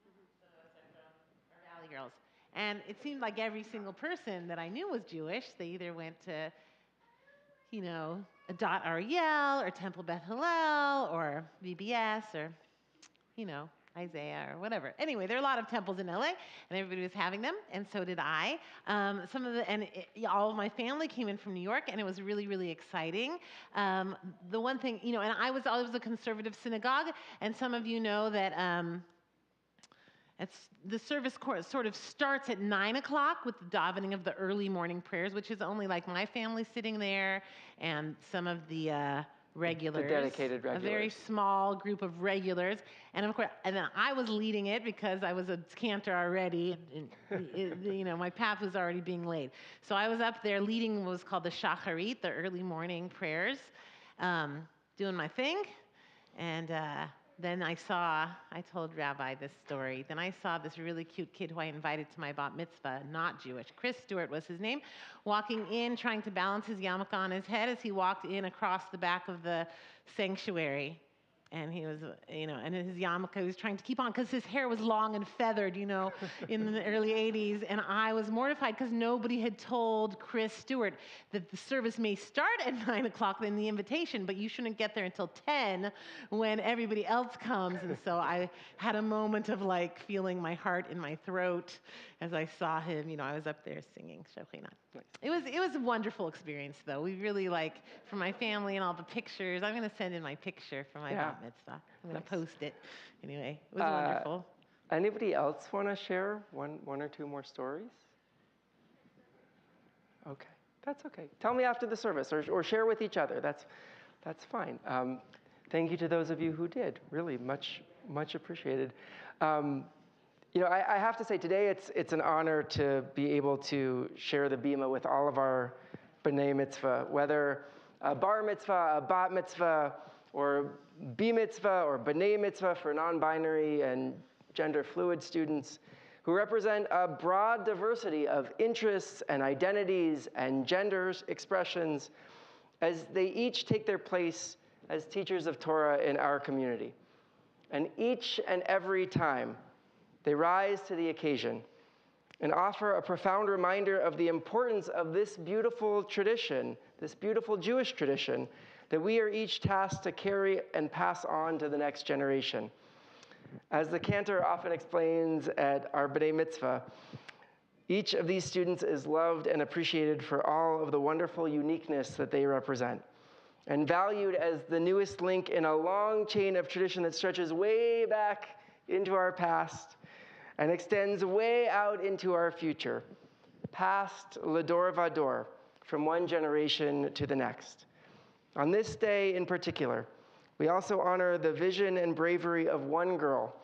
Some of us are from our Valley girls. And it seemed like every single person that I knew was Jewish. They either went to, Adat Ariel or Temple Beth Hillel or VBS or, Isaiah or whatever. Anyway, there are a lot of temples in LA, and everybody was having them, and so did I. All of my family came in from New York, and it was really, really exciting. The one thing, and I was a conservative synagogue, and some of you know that the service sort of starts at 9 o'clock with the davening of the early morning prayers, which is only like my family sitting there and some of the regulars.
The dedicated regulars.
A very small group of regulars. And of course, and then I was leading it because I was a cantor already. And, my path was already being laid. So I was up there leading what was called the shacharit, the early morning prayers, doing my thing. And then I told Rabbi this story. Then I saw this really cute kid who I invited to my bat mitzvah, not Jewish. Chris Stewart was his name, walking in, trying to balance his yarmulke on his head as he walked in across the back of the sanctuary. And he was, and his yarmulke, he was trying to keep on because his hair was long and feathered, in the early 80s. And I was mortified because nobody had told Chris Stewart that the service may start at 9 o'clock in the invitation, but you shouldn't get there until 10 when everybody else comes. And so I had a moment of feeling my heart in my throat as I saw him. I was up there singing Shochinah. It was a wonderful experience, though. We really for my family and all the pictures. I'm going to send in my picture for my bat mitzvah. I'm going to post it. Anyway, it was wonderful.
Anybody else want to share one or two more stories? Okay, that's okay. Tell me after the service, or share with each other. That's fine. Thank you to those of you who did. Really, much appreciated. I have to say today it's an honor to be able to share the bima with all of our b'nai mitzvah, whether a bar mitzvah, a bat mitzvah, or b mitzvah, or b'nai mitzvah for non-binary and gender fluid students who represent a broad diversity of interests and identities and genders expressions as they each take their place as teachers of Torah in our community. And each and every time, they rise to the occasion and offer a profound reminder of the importance of this beautiful tradition, this beautiful Jewish tradition, that we are each tasked to carry and pass on to the next generation. As the cantor often explains at our B'nai Mitzvah, each of these students is loved and appreciated for all of the wonderful uniqueness that they represent, and valued as the newest link in a long chain of tradition that stretches way back into our past and extends way out into our future, past Lador Vador, from one generation to the next. On this day in particular, we also honor the vision and bravery of one girl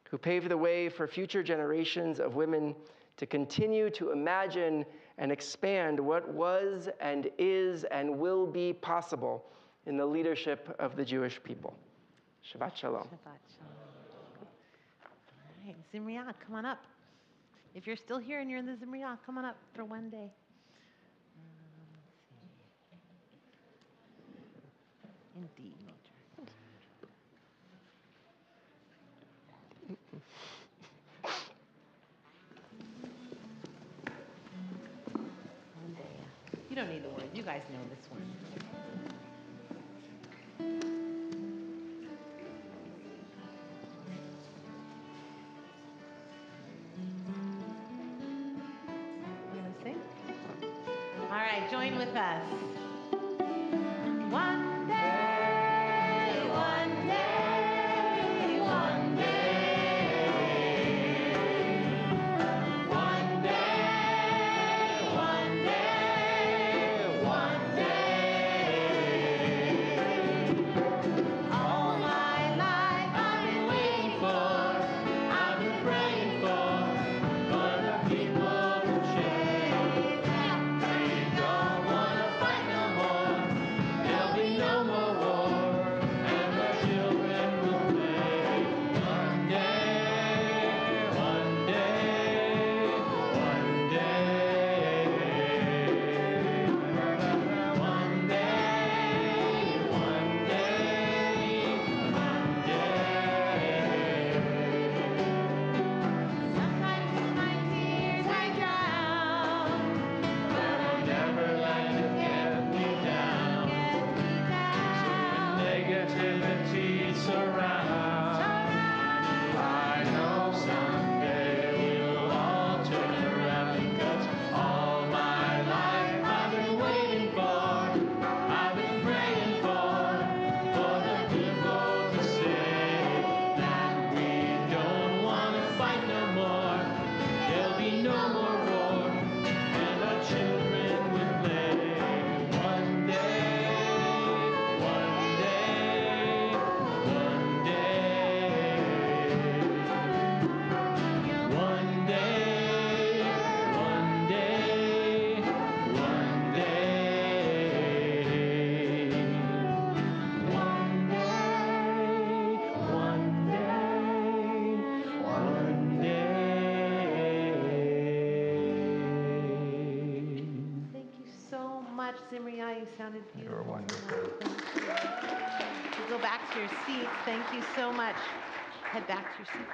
who paved the way for future generations of women to continue to imagine and expand what was and is and will be possible in the leadership of the Jewish people. Shabbat Shalom.
Shabbat Shalom. All right, Zimriah, come on up. If you're still here and you're in the Zimriah, come on up for one day. Indeed, Major. One day. You don't need the words. You guys know this one. All right, join with us. One day, one day, one day. One day, one day, one day. All my life I've been waiting for, I've been praying for the people to change. Zimriya. You sounded
You were
beautiful.
wonderful.
You go back to your seats. Thank you so much. Head back to your seats.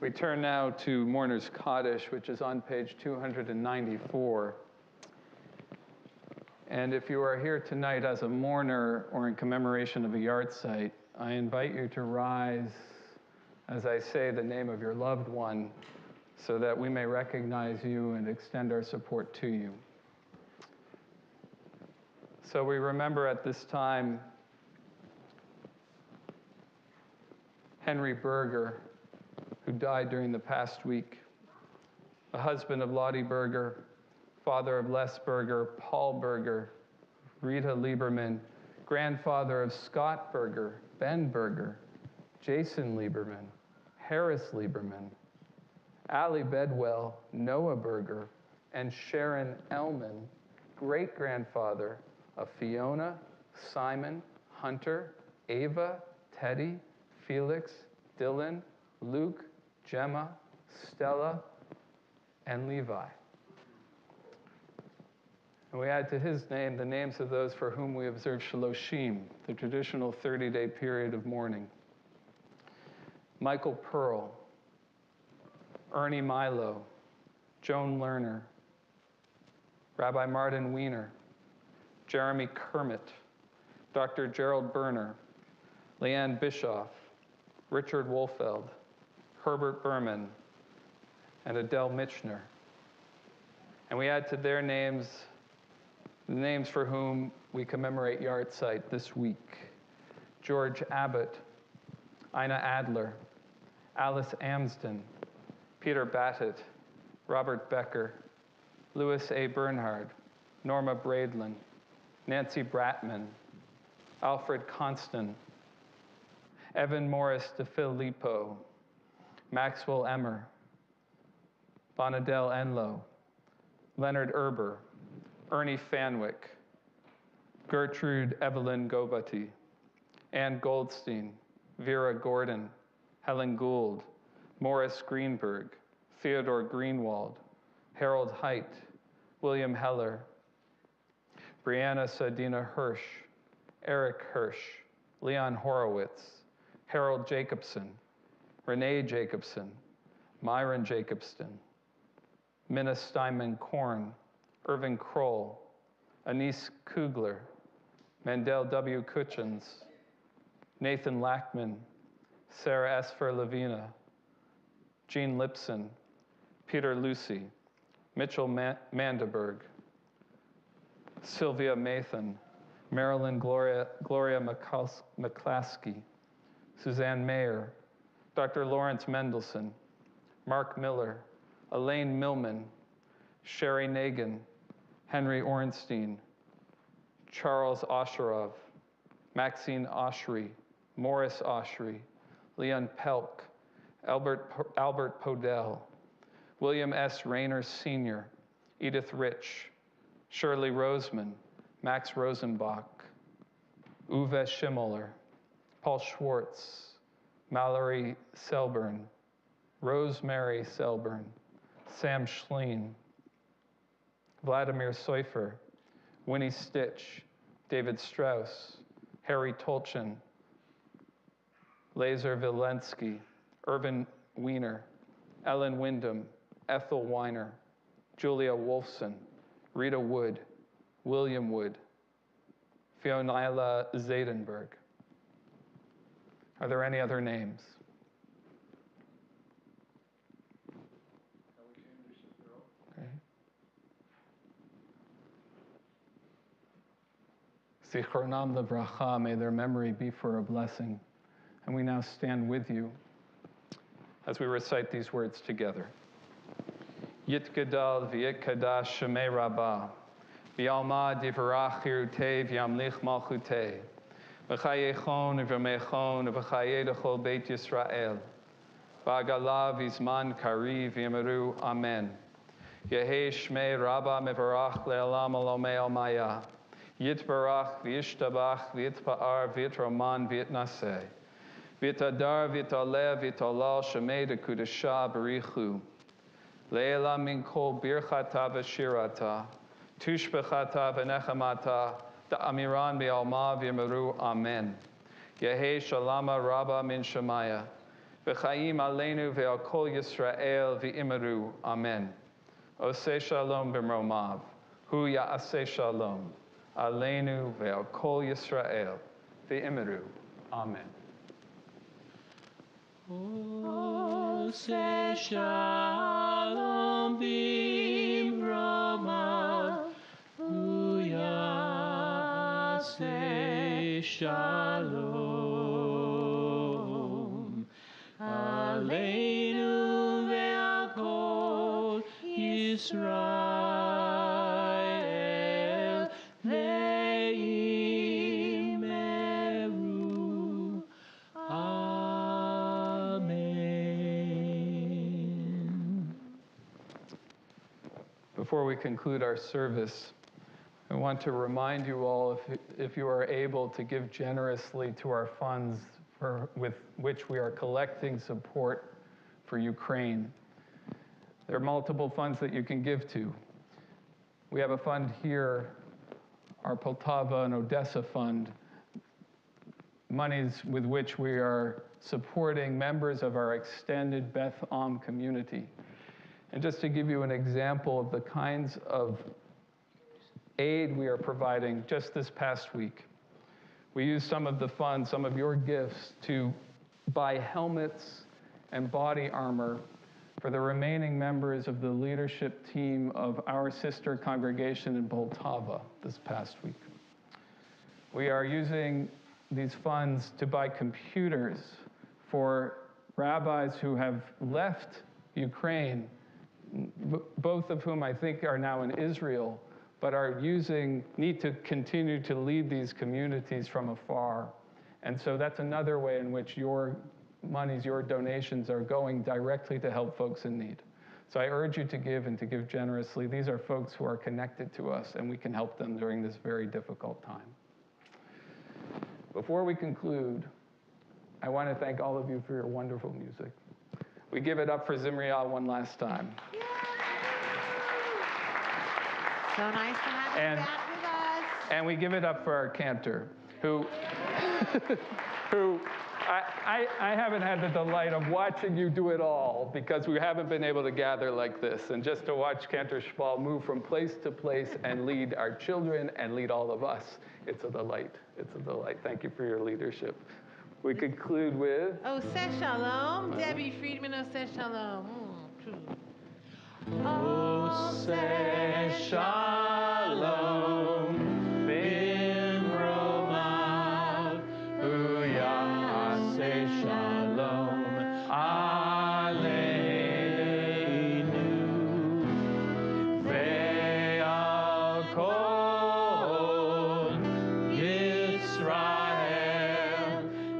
We turn now to Mourner's Kaddish, which is on page 294. And if you are here tonight as a mourner or in commemoration of a yard site, I invite you to rise as I say the name of your loved one so that we may recognize you and extend our support to you. So we remember at this time Henry Berger, who died during the past week, a husband of Lottie Berger, father of Les Berger, Paul Berger, Rita Lieberman, grandfather of Scott Berger, Ben Berger, Jason Lieberman, Harris Lieberman, Allie Bedwell, Noah Berger, and Sharon Ellman, great-grandfather of Fiona, Simon, Hunter, Ava, Teddy, Felix, Dylan, Luke, Gemma, Stella, and Levi. And we add to his name the names of those for whom we observe Shaloshim, the traditional 30-day period of mourning. Michael Pearl, Ernie Milo, Joan Lerner, Rabbi Martin Wiener, Jeremy Kermit, Dr. Gerald Berner, Leanne Bischoff, Richard Wolfeld, Herbert Berman, and Adele Mitchner. And we add to their names the names for whom we commemorate yard site this week: George Abbott, Ina Adler, Alice Amsden, Peter Battett, Robert Becker, Louis A. Bernhard, Norma Braidlin, Nancy Bratman, Alfred Constant, Evan Morris DeFilippo, Maxwell Emmer, Bonadelle Enlow, Leonard Erber, Ernie Fanwick, Gertrude Evelyn Gobati, Ann Goldstein, Vera Gordon, Helen Gould, Morris Greenberg, Theodore Greenwald, Harold Height, William Heller, Brianna Sadina Hirsch, Eric Hirsch, Leon Horowitz, Harold Jacobson, Renee Jacobson, Myron Jacobson, Minna Steinman Korn, Irving Kroll, Anise Kugler, Mandel W. Kutchins, Nathan Lackman, Sarah Esfer Lavina, Jean Lipson, Peter Lucy, Mitchell Mandeberg, Sylvia Mathan, Marilyn Gloria McClaskey, Suzanne Mayer, Dr. Lawrence Mendelson, Mark Miller, Elaine Millman, Sherry Nagin, Henry Ornstein, Charles Osherov, Maxine Oshry, Morris Oshry, Leon Pelk, Albert Podell, William S. Rayner Sr., Edith Rich, Shirley Roseman, Max Rosenbach, Uwe Schimmeler, Paul Schwartz, Mallory Selburn, Rosemary Selburn, Sam Schleen, Vladimir Seufer, Winnie Stitch, David Strauss, Harry Tolchin, Laser Vilensky, Irvin Wiener, Ellen Wyndham, Ethel Weiner, Julia Wolfson, Rita Wood, William Wood, Fionila Zadenberg. Are there any other names? Okay. Zichronam Livracha, may their memory be for a blessing. And we now stand with you as we recite these words together. Yit Gadal v'yit Kadash Shemei Rabbah, v'yalma divrach chirutei v'yamlich malchutei, v'chayechon v'mechon v'chayei d'chol Beit Yisrael, v'agala v'zman kari v'yamaru Amen. Yehei Shmei Rabbah mevarach le'olam alomei almaya, yitbarach v'yishtabach v'yitpa'ar v'yitroman v'yitnaseh, v'yitadar v'yitaleh v'yitalal Shemei d'kudashah b'richu, Le'ela min kol birchata v'shirata, Tushbechata v'nechamata da'amiran bi'alma v'yamaru amen. Yehi shalama rabba min shamaya. V'chaim aleinu ve'al kol Yisrael v'imaru amen. Oseh shalom b'mromav. Hu ya'aseh shalom. Aleinu ve'al kol Yisrael v'imaru amen.
Oseh shalom b'mromav. Hu ya'aseh shalom. Aleinu ve'al kol Yisrael ve'imeru. Amen.
Before we conclude our service, I want to remind you all, if you are able, to give generously to our funds with which we are collecting support for Ukraine. There are multiple funds that you can give to. We have a fund here, our Poltava and Odessa fund, monies with which we are supporting members of our extended Beth Am community. And just to give you an example of the kinds of aid we are providing just this past week, we used some of the funds, some of your gifts, to buy helmets and body armor for the remaining members of the leadership team of our sister congregation in Poltava this past week. We are using these funds to buy computers for rabbis who have left Ukraine, both of whom I think are now in Israel, but need to continue to lead these communities from afar. And so that's another way in which your monies, your donations are going directly to help folks in need. So I urge you to give and to give generously. These are folks who are connected to us, and we can help them during this very difficult time. Before we conclude, I want to thank all of you for your wonderful music. We give it up for Zimriel one last time.
So nice to have you back with us.
And we give it up for our cantor, who I haven't had the delight of watching you do it all, because we haven't been able to gather like this. And just to watch Cantor Shpal move from place to place and lead our children and lead all of us, it's a delight. It's a delight. Thank you for your leadership. We conclude with
Oseh Shalom. Debbie Friedman, Oseh Shalom.
Oseh shalom b'mromav. Hu ya'aseh shalom aleinu ve'al kol Yisrael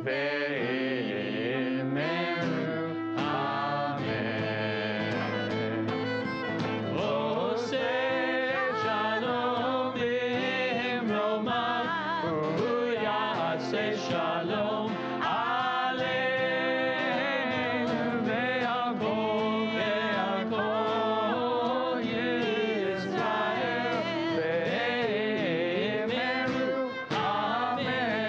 ve'imeru. Amen. Oseh shalom b'mromav. Hu ya'aseh shalom aleinu ve'al kol Yisrael ve'imeru. Amen.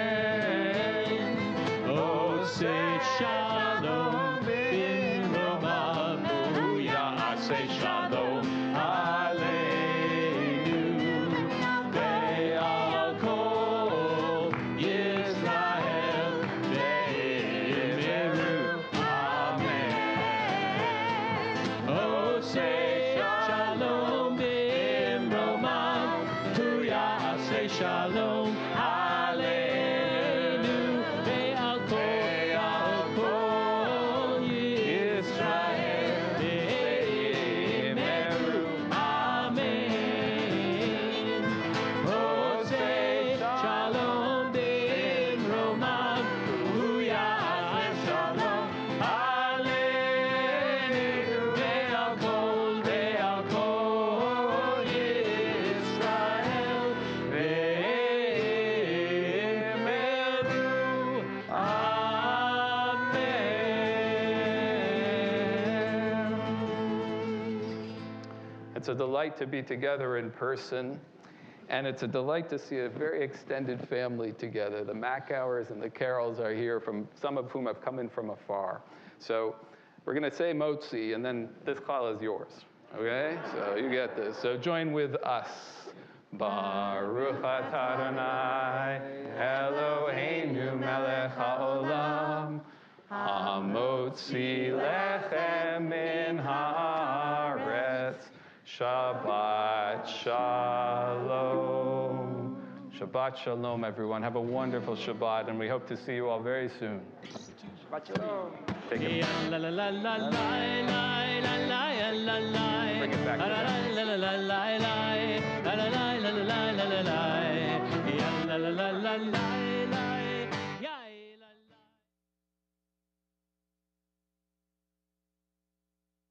Oseh shalom b'mromav. Hu ya'aseh shalom aleinu ve'al kol Yisrael ve'imeru. Amen. Oseh shalom b'mromav. Hu ya'aseh shalom aleinu ve'al kol Yisrael ve'imeru. Amen. Oseh shalom b'mromav. Hu ya'aseh shalom aleinu ve'al kol Yisrael ve'imeru.
a delight to be together in person. And it's a delight to see a very extended family together. The Mackowers and the Carrolls are here, from some of whom have come in from afar. So we're going to say Motzi, and then this call is yours. Okay? So you get this. So join with us. Baruch atah Adonai Eloheinu melech haolam hamotzi lechem min haaretz. Shabbat shalom. Shabbat shalom, everyone. Have a wonderful Shabbat, and we hope to see you all very soon.
Shabbat shalom.
Take it.